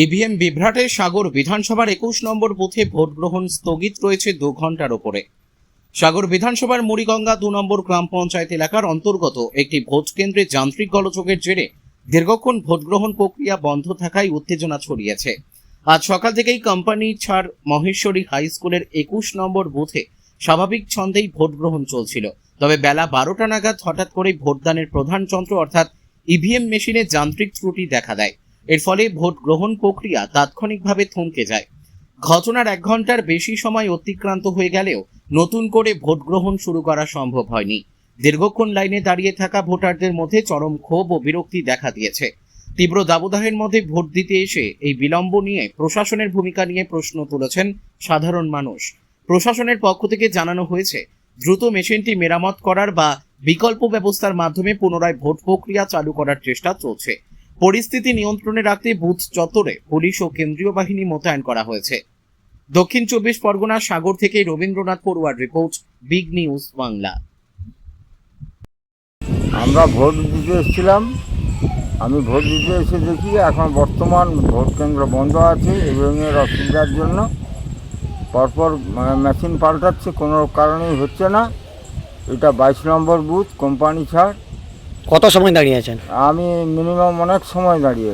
EVM বিভ্রাটে সাগর বিধানসভার 21 নম্বর বুথে vote গ্রহণ স্থগিত রয়েছে 2 ঘন্টার ওপরে। সাগর বিধানসভার মুড়িগঙ্গা 2 নম্বর গ্রাম পঞ্চায়েত এলাকার অন্তর্গত একটি ভোট কেন্দ্রে যান্ত্রিক গোলযোগের জেরে দীর্ঘক্ষণ ভোট গ্রহণ প্রক্রিয়া বন্ধ থাকায় উত্তেজনা ছড়িয়েছে। আজ সকাল থেকেই কোম্পানি ছাড় মহেশ্বরী হাই স্কুলের 21 নম্বর বুথে স্বাভাবিক ছন্দেই ভোট গ্রহণ চলছিল। তবে বেলা 12টা নাগাদ হঠাৎ করে ভোটদানের প্রধান যন্ত্র অর্থাৎ ইভিএম মেশিনে যান্ত্রিক ত্রুটি দেখা দেয়। এর ফলে ভোট গ্রহণ প্রক্রিয়া তাৎক্ষণিকভাবে থমকে যায়। ঘটনার 1 ঘন্টার বেশি সময় অতিক্রান্ত হয়ে গেলেও নতুন করে ভোট গ্রহণ শুরু করা সম্ভব হয়নি। দীর্ঘক্ষণ লাইনে দাঁড়িয়ে থাকা ভোটারদের মধ্যে চরম ক্ষোভ ও বিরক্তি দেখা দিয়েছে। তীব্র দাবদাহের মধ্যে ভোট দিতে এসে এই বিলম্ব নিয়ে প্রশাসনের ভূমিকা নিয়ে প্রশ্ন তুলেছেন সাধারণ মানুষ। প্রশাসনের পক্ষ থেকে জানানো হয়েছে, দ্রুত মেশিনটি মেরামত করার বা বিকল্প ব্যবস্থার মাধ্যমে পুনরায় ভোট প্রক্রিয়া চালু করার চেষ্টা চলছে। পরিস্থিতি নিয়ন্ত্রণে রাখতে বুথ চত্বরে পুলিশ ও কেন্দ্রীয় বাহিনী মোতায়েন করা হয়েছে। দক্ষিণ 24 পরগনা সাগর থেকে রবীন্দ্রনাথ পড়ুয়ার রিপোর্ট, বিগ নিউজ বাংলা। আমরা ভোট দিতে এসেছিলাম। আমি ভোট দিতে এসে দেখি এখন বর্তমান ভোট কেন্দ্র বন্ধ আছে এবং এর অসুবিধার জন্য পরপর মেশিন পাল্টাচ্ছে, কোনো কারণেই হচ্ছে না। এটা 22 নম্বর বুথ, কোম্পানি ছাড়। কত সময় দাঁড়িয়ে আছেন? আমি মিনিমাম অনেক সময় দাঁড়িয়ে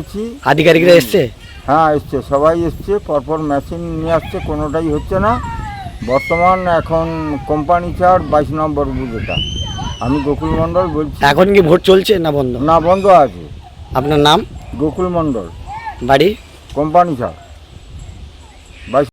আছি, আধিকারিকরা এসছে? হ্যাঁ এসছে, সবাই এসছে, পরপর মেশিন নিয়ে আসছে, কোনোটাই হচ্ছে না। বর্তমান এখন কোম্পানি ছাড় 22 নম্বর বুথ এটা। আমি গোকুল মণ্ডল বলছি। এখন কি ভোট চলছে না বন্ধ? না, বন্ধ আছে। আপনার নাম? গোকুল মণ্ডল, বাড়ি? কোম্পানি ছাড় 22।